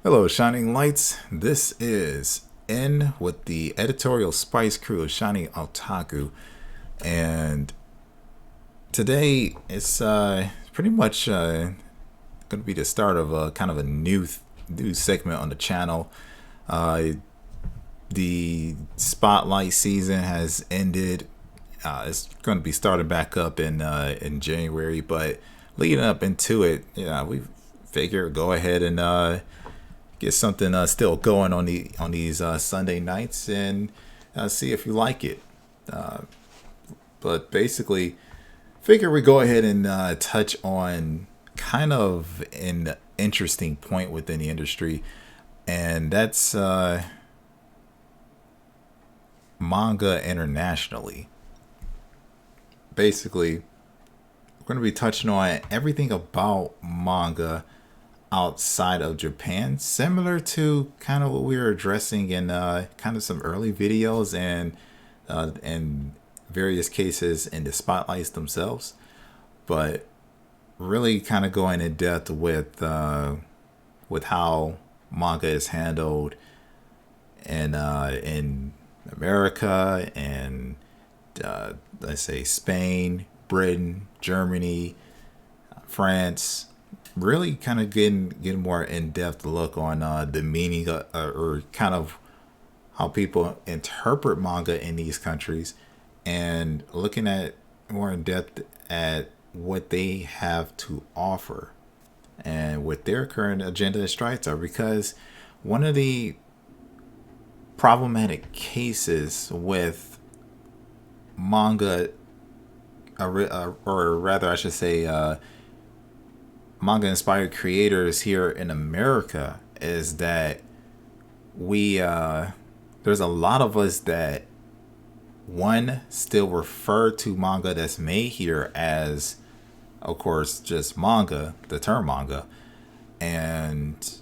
Hello, Shining Lights. This is In with the editorial spice crew of Shining Otaku, and today it's pretty much going to be the start of a kind of a new segment on the channel. Uh, the spotlight season has ended. It's going to be starting back up in January, but leading up into it, we figure go ahead and get something still going on these Sunday nights and see if you like it. But basically, figure we go ahead and touch on kind of an interesting point within the industry, and that's Manga Internationally. Basically, we're going to be touching on everything about manga outside of Japan, similar to kind of what we were addressing in kind of some early videos and various cases in the spotlights themselves, but really kind of going in depth with how manga is handled in America and let's say Spain, Britain, Germany, France. Really kind of getting more in-depth look on the meaning or kind of how people interpret manga in these countries, and looking at more in depth at what they have to offer and what their current agenda and strikes are. Because one of the problematic cases with manga, or rather I should say manga inspired creators here in America, is that we there's a lot of us that one still refer to manga that's made here as, of course, just manga, the term manga, and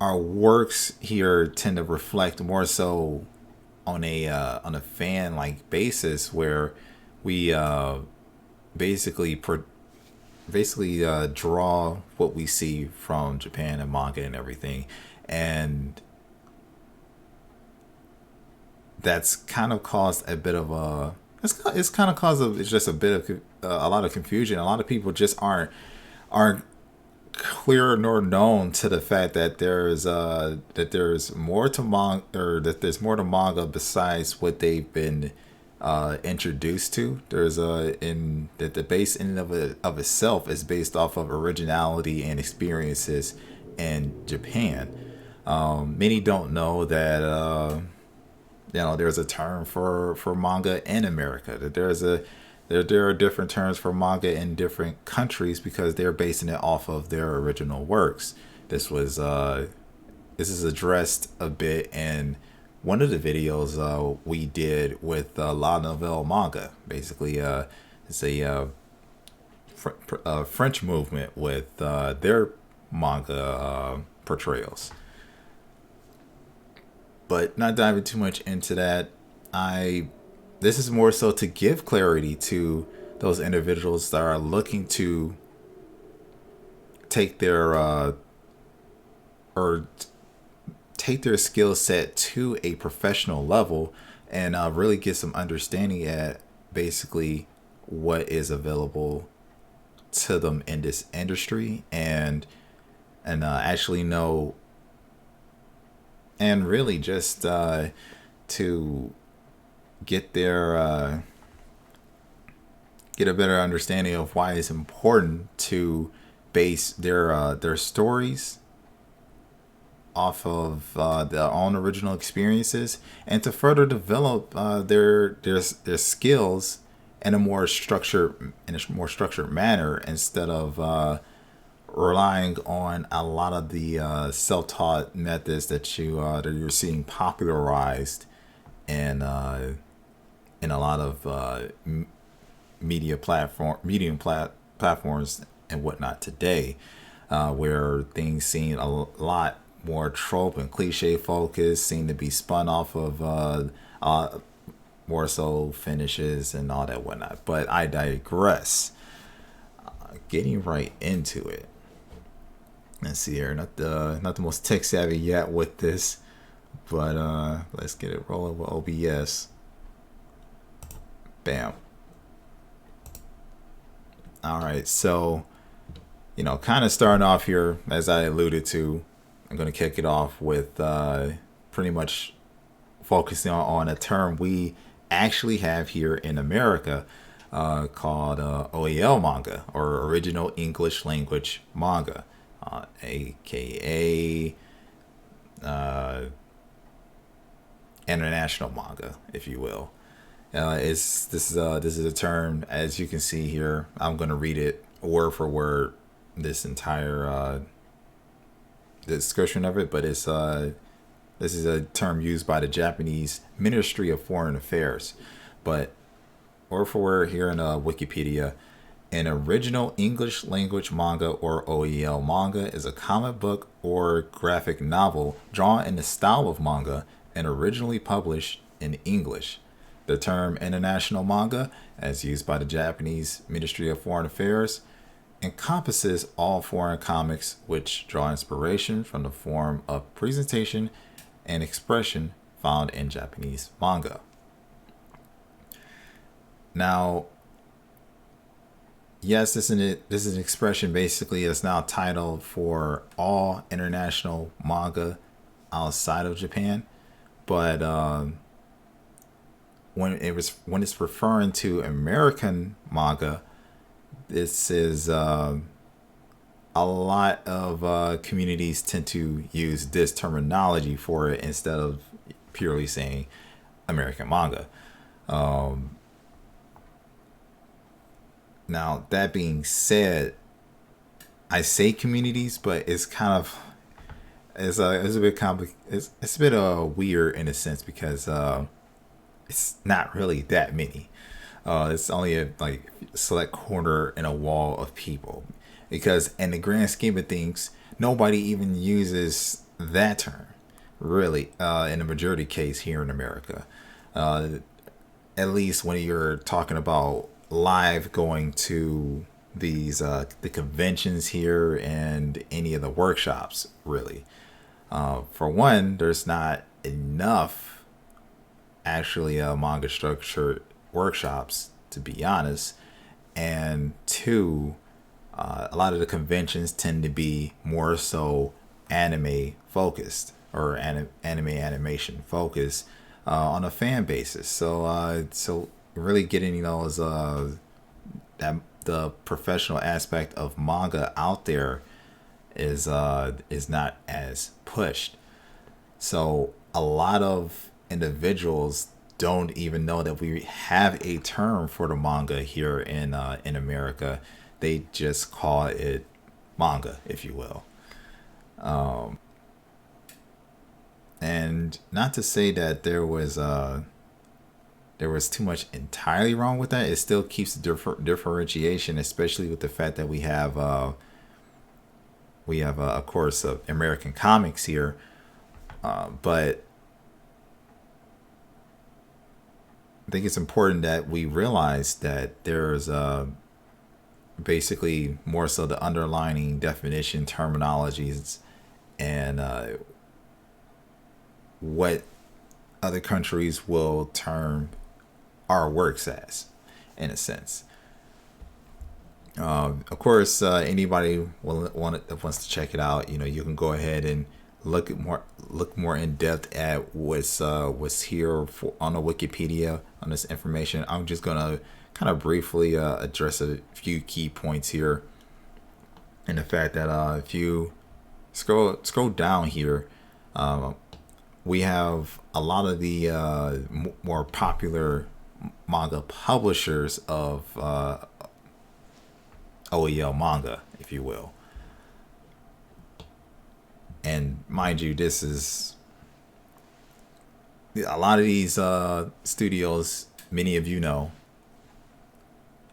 our works here tend to reflect more so on a fan like basis, where we basically draw what we see from Japan and manga and everything, and that's kind of caused a bit of a it's kind of caused it's just a bit of a lot of confusion. A lot of people just aren't clear nor known to the fact that there's more to manga, or that there's more to manga besides what they've been introduced to. There's in that the base in and of itself is based off of originality and experiences in Japan. Many don't know that there's a term for manga in America. That there are different terms for manga in different countries because they're basing it off of their original works. This is addressed a bit in one of the videos we did with La Nouvelle Manga. Basically, it's a French movement with their manga portrayals. But not diving too much into that, I this is more so to give clarity to those individuals that are looking to take their or take their skill set to a professional level, and really get some understanding at basically what is available to them in this industry, and actually know, and really just to get their get a better understanding of why it's important to base their stories off of their own original experiences, and to further develop their skills in a more structured manner, instead of relying on a lot of the self-taught methods that you're seeing popularized in a lot of platforms and whatnot today, where things seem a lot more trope and cliche focused, seem to be spun off of more so finishes and all that whatnot. But I digress. Getting right into it. sense here. Not the most tech savvy yet with this, but let's get it rolling with OBS. Bam. All right, so kind of starting off here, as I alluded to, I'm going to kick it off with pretty much focusing on a term we actually have here in America called OEL manga, or Original English Language Manga, aka international manga, if you will. This is a term, as you can see here. I'm going to read it word for word, this entire description of it, but this is a term used by the Japanese Ministry of Foreign Affairs. But word for word here in Wikipedia, an original English language manga, or OEL manga, is a comic book or graphic novel drawn in the style of manga and originally published in English. The term international manga, as used by the Japanese Ministry of Foreign Affairs, encompasses all foreign comics which draw inspiration from the form of presentation and expression found in Japanese manga. Now, yes, this is an expression basically that's now titled for all international manga outside of Japan, but when it's referring to American manga, this is a lot of communities tend to use this terminology for it instead of purely saying American manga. Now, that being said, I say communities, but it's kind of it's a bit complicated. It's a bit weird in a sense, because it's not really that many. It's only a select corner in a wall of people, because in the grand scheme of things, nobody even uses that term, really, in the majority case here in America. At least when you're talking about live going to these the conventions here and any of the workshops, really. For one, there's not enough actually manga structured workshops, to be honest, and two, a lot of the conventions tend to be more so anime focused, or animation focused, on a fan basis. So really getting that the professional aspect of manga out there is not as pushed. So a lot of individuals don't even know that we have a term for the manga here in America. They just call it manga, if you will. And not to say that there was too much entirely wrong with that. It still keeps the differentiation, especially with the fact that we have of course, American comics here, but I think it's important that we realize that there's basically more so the underlining definition, terminologies, and what other countries will term our works as, in a sense. Of course, anybody that wants to check it out, you can go ahead and look more in depth at what's here on the Wikipedia on this information. I'm just gonna kind of briefly address a few key points here, and the fact that if you scroll down here, we have a lot of the more popular manga publishers of OEL manga, if you will. And mind you, this is a lot of these studios, many of you know.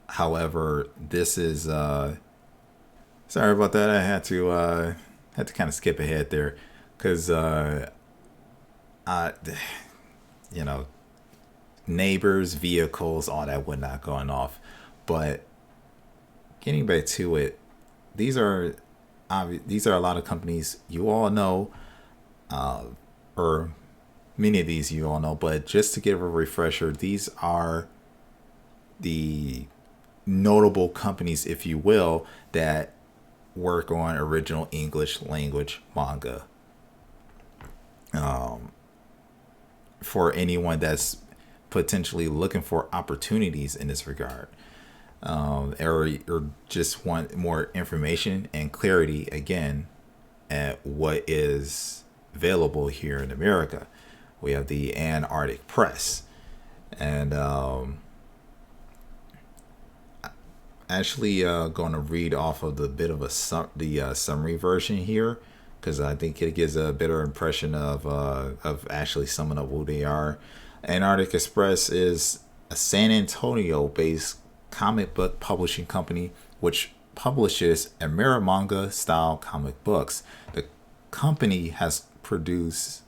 However, this is sorry about that. I had to kind of skip ahead there, because neighbors, vehicles, all that whatnot going off. But getting back to it, these are these are a lot of companies you all know, or many of these you all know, but just to give a refresher, these are the notable companies, if you will, that work on original English language manga. For anyone that's potentially looking for opportunities in this regard, or just want more information and clarity again at what is available here in America, we have the Antarctic Press, and actually going to read off of the bit of the summary version here, because I think it gives a better impression of actually summing up who they are. Antarctic Express is a San Antonio based comic book publishing company which publishes manga style comic books. Company has produced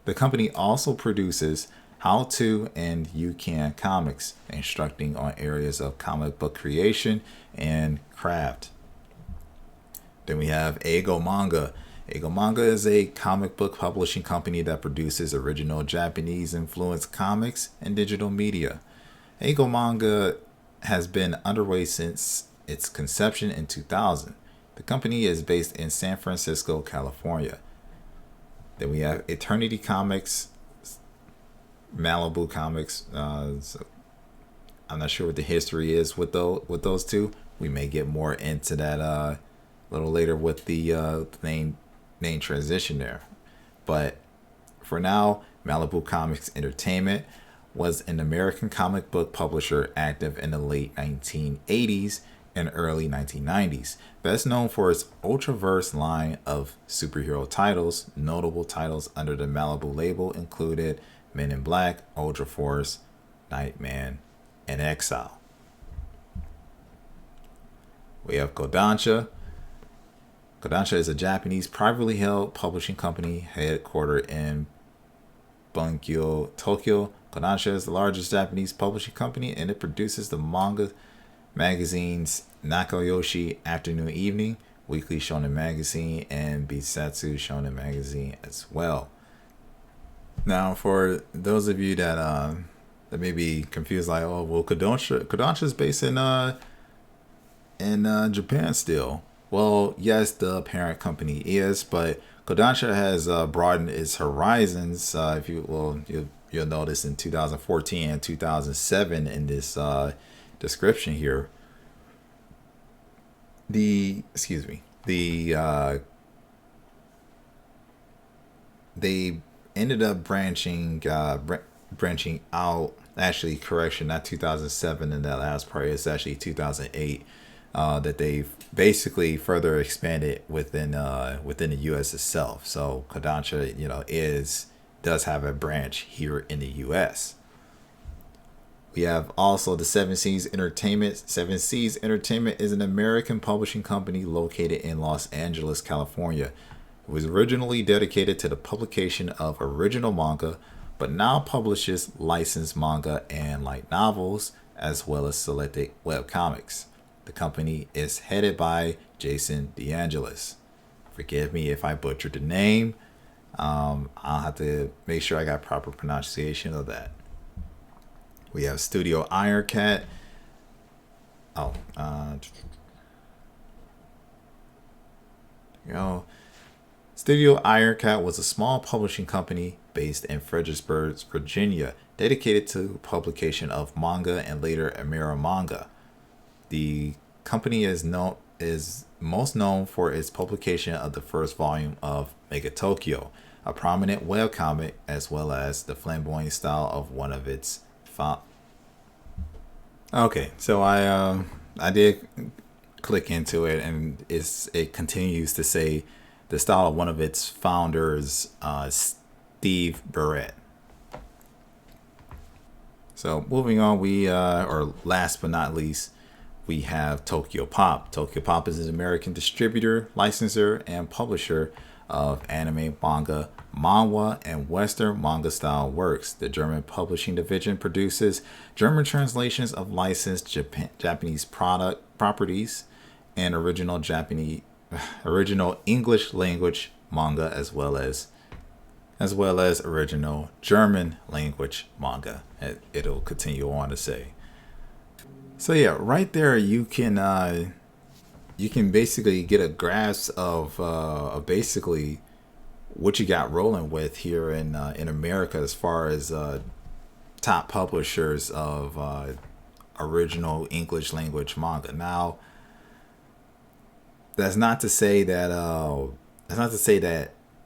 the company also produces how to and you can comics, instructing on areas of comic book creation and craft. Then we have Eigo Manga. Eigo Manga is a comic book publishing company that produces original Japanese influenced comics and digital media. Eigo Manga has been underway since its conception in 2000. The company is based in San Francisco, California. Then we have Eternity Comics, Malibu Comics. So I'm not sure what the history is with those two. We may get more into that a little later with the name transition there. But for now, Malibu Comics Entertainment was an American comic book publisher active in the late 1980s and early 1990s. Best known for its Ultraverse line of superhero titles, notable titles under the Malibu label included Men in Black, Ultra Force, Nightman, and Exile. We have Kodansha. Kodansha is a Japanese privately held publishing company headquartered in Bunkyo, Tokyo. Kodansha is the largest Japanese publishing company, and it produces the manga magazines Nakayoshi Afternoon Evening, Weekly Shonen Magazine, and Bisatsu Shonen Magazine as well. Now, for those of you that may be confused, like, oh, well, Kodansha is based in Japan still. Well, yes, the parent company is, but Kodansha has broadened its horizons. If you'll notice in 2014 and 2007 in this description here. They ended up branching out. Actually, correction, not 2007. In that last part, it's actually 2008. That they've basically further expanded within the U.S. itself. So Kodansha, does have a branch here in the U.S. We have also the Seven Seas Entertainment. Seven Seas Entertainment is an American publishing company located in Los Angeles, California. It was originally dedicated to the publication of original manga, but now publishes licensed manga and light novels, as well as selected webcomics. The company is headed by Jason DeAngelis. Forgive me if I butchered the name. I'll have to make sure I got proper pronunciation of that. We have Studio Ironcat. Studio Ironcat was a small publishing company based in Fredericksburg, Virginia, dedicated to publication of manga and later Amira manga. The company is most known for its publication of the first volume of Mega Tokyo, a prominent webcomic, as well as the flamboyant style of one of its Okay, so I did click into it, and it continues to say the style of one of its founders, Steve Barrett. So moving on, or last but not least, we have Tokyo Pop. Tokyo Pop is an American distributor, licensor, and publisher of anime, manga, manhwa, and Western manga-style works. The German publishing division produces German translations of licensed Japanese properties and original Japanese original English language manga, as well as original German language manga. It'll continue on to say. So yeah, right there you can basically get a grasp of basically what you got rolling with here in America as far as top publishers of original English language manga. Now, that's not to say that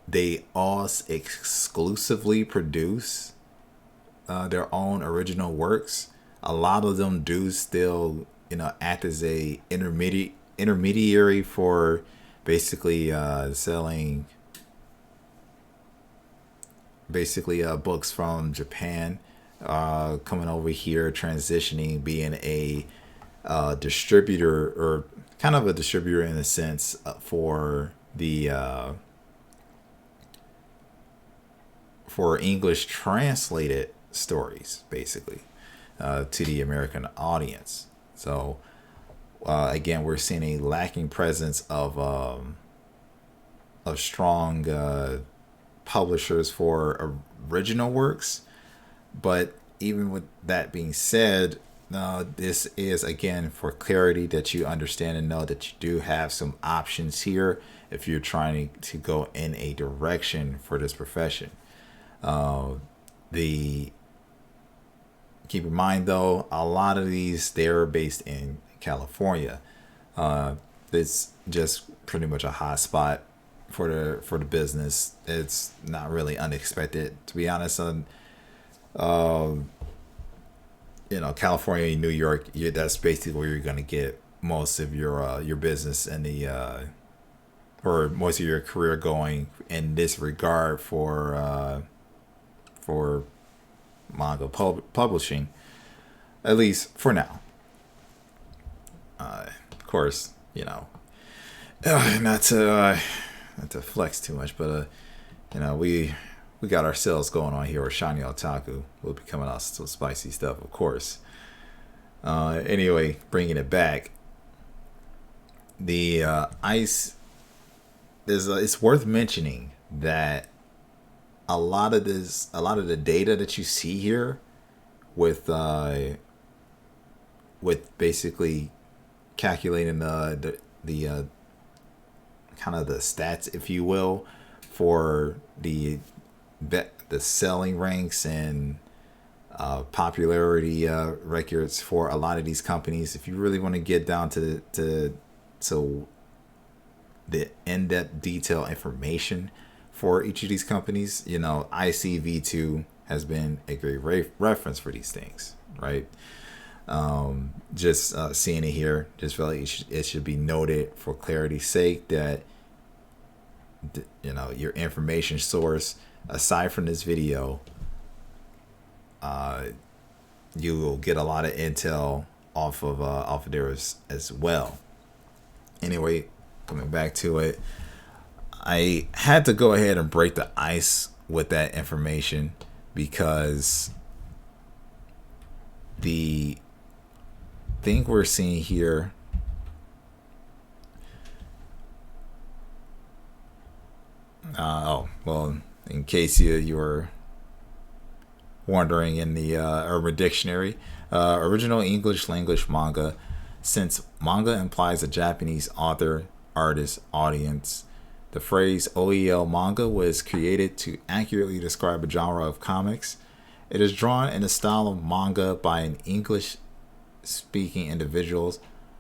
they all exclusively produce their own original works. A lot of them do still, act as a intermediary for basically selling basically books from Japan, coming over here, transitioning, being a distributor, or kind of a distributor in a sense, for the for English translated stories, basically, to the American audience. So again, we're seeing a lacking presence of strong publishers for original works. But even with that being said, this is, again, for clarity, that you understand and know that you do have some options here if you're trying to go in a direction for this profession. The Keep in mind, though, a lot of these, they're based in California. It's just pretty much a hot spot for the business. It's not really unexpected, to be honest. California, New York, that's basically where you're gonna get most of your business and or most of your career going in this regard for manga publishing, at least for now. Of course, not to flex too much, but we got our sales going on here with Shiny Otaku. We'll be coming out some spicy stuff, of course. Anyway, bringing it back, the ice. It's worth mentioning that a lot of the data that you see here, with basically calculating the kind of the stats, if you will, for the selling ranks and popularity records for a lot of these companies. If you really want to get down to the in-depth detail information for each of these companies, ICV2 has been a great reference for these things, right? Just seeing it here, just feel like it should be noted for clarity's sake that your information source, aside from this video, you will get a lot of intel off of theirs as well. Anyway, coming back to it, I had to go ahead and break the ice with that information, because the thing we're seeing here, in case you were wondering, in the Urban Dictionary, original English language manga, since manga implies a Japanese author, artist, audience, the phrase OEL manga was created to accurately describe a genre of comics. It is drawn in the style of manga by an English-speaking individuals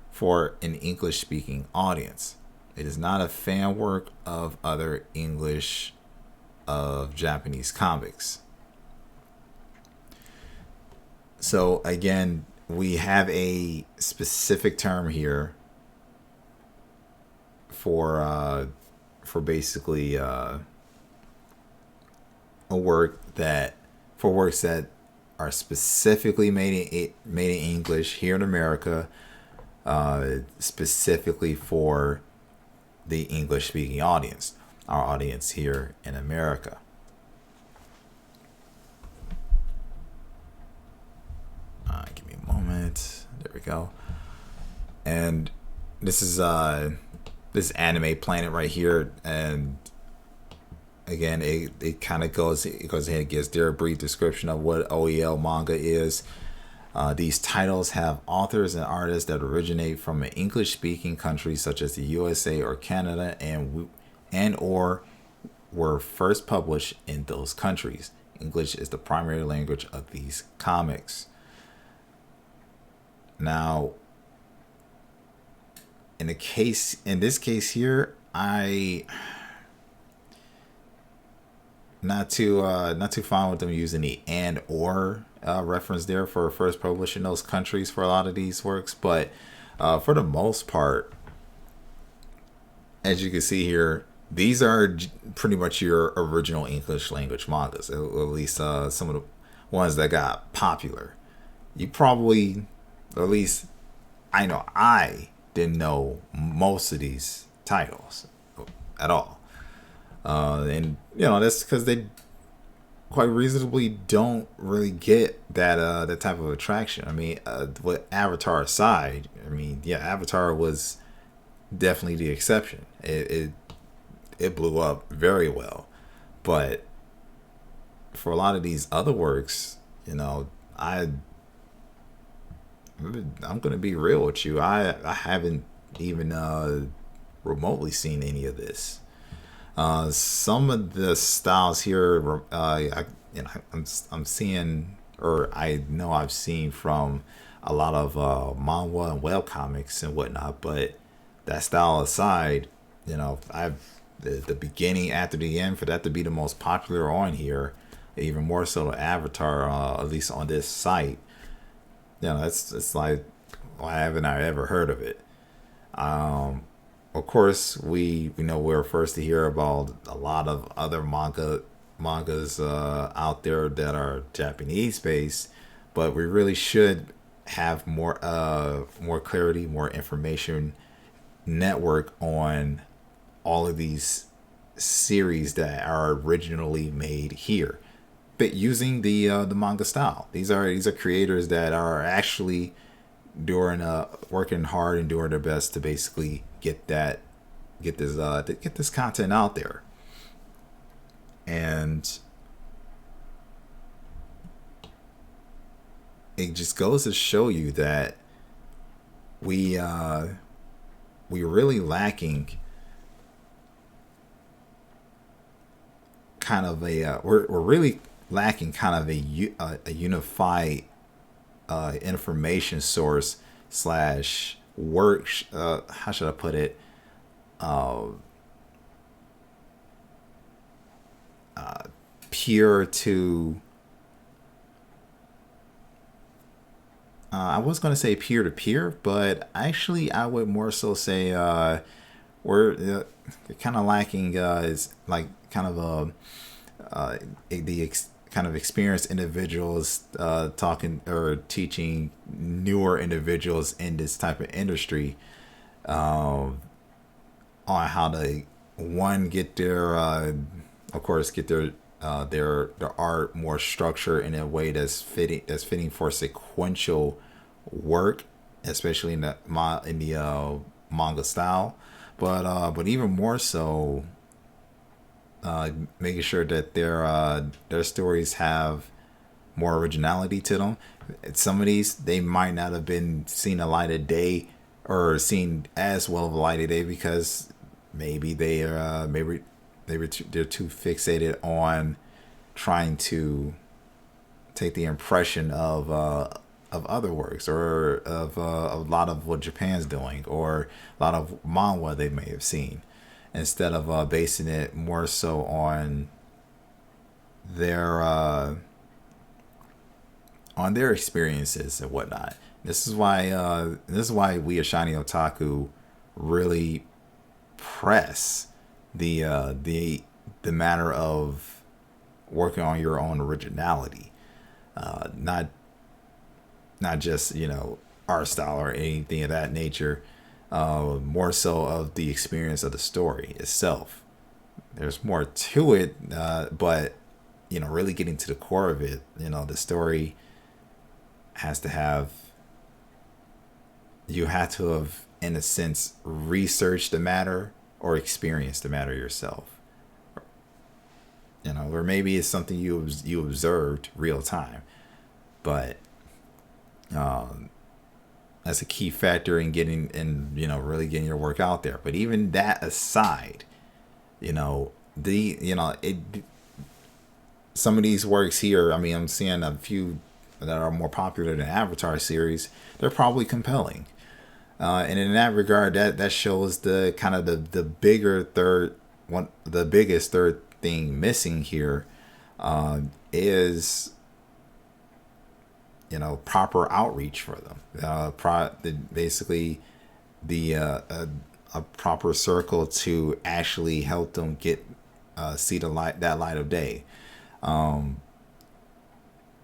for an English-speaking audience. It is not a fan work of other Japanese comics. So again, we have a specific term here for basically works that are specifically made in English here in America, specifically for the English speaking audience, our audience here in America. Give me a moment. There we go. And this is this anime planet right here, and again, it kind of goes ahead and gives their brief description of what OEL manga is. These titles have authors and artists that originate from an English-speaking country such as the USA or Canada, and or were first published in those countries. English is the primary language of these comics. Now, in this case here, I not too fond with them using the and or reference there for first published in those countries for a lot of these works, but for the most part, as you can see here, these are pretty much your original English language mangas, at least some of the ones that got popular. You probably, at least I know I didn't know most of these titles at all. And that's because they quite reasonably don't really get that type of attraction. I mean, with Avatar aside, I mean, yeah, Avatar was definitely the exception. It blew up very well, but for a lot of these other works, I'm gonna be real with you. I haven't even remotely seen any of this. Some of the styles here, I'm seeing, or I know I've seen from a lot of manga and web comics and whatnot. But that style aside, the beginning after the end, for that to be the most popular on here, even more so the Avatar, at least on this site, it's like, why haven't I ever heard of it? Of course, we know we're first to hear about a lot of other mangas out there that are Japanese based, but we really should have more clarity, more information network on all of these series that are originally made here, but using the manga style. These are creators that are actually working hard and doing their best to basically get this content out there. And it just goes to show you that we really lacking kind of we're really lacking kind of a unified information source slash work, how should I put it, peer to I was going to say peer to peer, but actually I would more so say we're kind of lacking is like kind of kind of experienced individuals talking or teaching newer individuals in this type of industry on how to get their of course get their art more structured in a way that's fitting for sequential work, especially in the manga style, but even more so making sure that their stories have more originality to them. Some of these, they might not have been seen a light of day or seen as well of a light of day because maybe they're too fixated on trying to take the impression of other works or of a lot of what Japan's doing or a lot of manga they may have seen, instead of basing it more so on their experiences and whatnot. This is why we at Shiny Otaku really press the matter of working on your own originality, not just art style or anything of that nature. More so of the experience of the story itself. There's more to it, but really getting to the core of it. The story has to have. You have to have in a sense, research the matter or experience the matter yourself. Or maybe it's something you observed real time, but that's a key factor in getting and really getting your work out there. But even that aside, it some of these works here, I mean, I'm seeing a few that are more popular than Avatar series. They're probably compelling, and in that regard, that shows the kind of the bigger third one, the biggest third thing missing here is proper outreach for them. Basically, a proper circle to actually help them get see that light of day.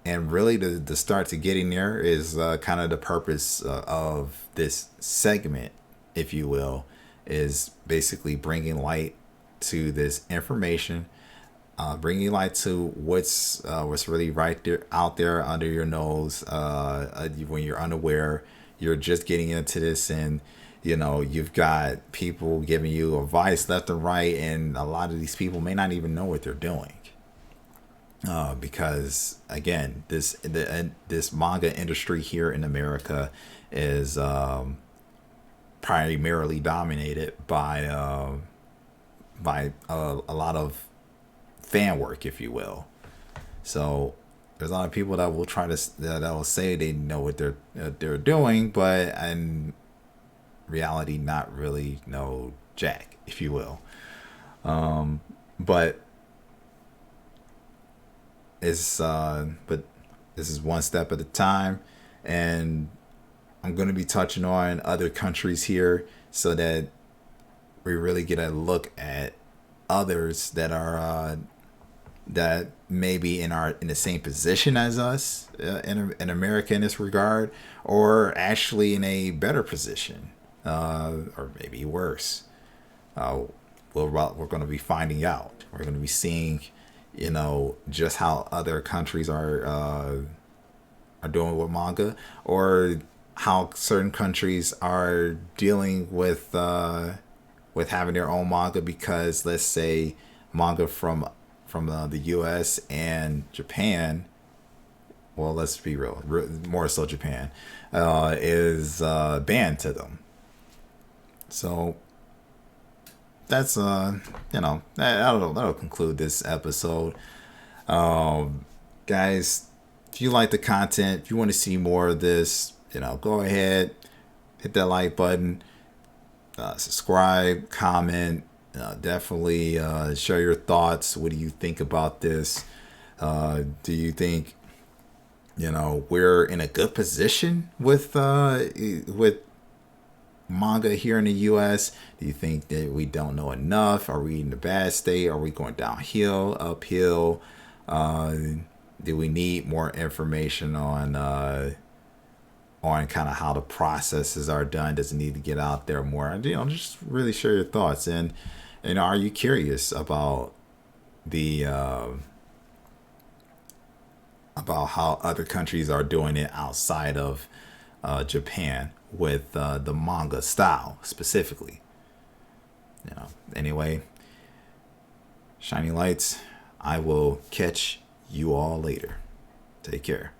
And really, the start to getting there is kind of the purpose of this segment, if you will, is basically bringing light to this information, bringing light to what's really right there out there under your nose. When you're unaware, you're just getting into this, and you've got people giving you advice left and right, and a lot of these people may not even know what they're doing. Because again, this manga industry here in America is primarily dominated by a lot of fan work, if you will. So there's a lot of people that will try to that will say they know what they're doing, but in reality, not really know jack, if you will. But but this is one step at a time, and I'm going to be touching on other countries here so that we really get a look at others that are that may be in the same position as us in America in this regard, or actually in a better position, or maybe worse. We're going to be finding out. We're going to be seeing just how other countries are doing with manga, or how certain countries are dealing with having their own manga, because let's say manga from the U.S. and Japan, well, let's be real, more so Japan, is banned to them. So that's that'll conclude this episode. Guys, if you like the content, if you want to see more of this, go ahead, hit that like button, subscribe, comment, definitely share your thoughts. What do you think about this? Do you think we're in a good position with manga here in the U.S.? Do you think that we don't know enough? Are we in a bad state? Are we going downhill, uphill? Do we need more information on kind of how the processes are done? Does it need to get out there more? Just really share your thoughts. And are you curious about the about how other countries are doing it outside of Japan with the manga style specifically? Anyway, shining lights, I will catch you all later. Take care.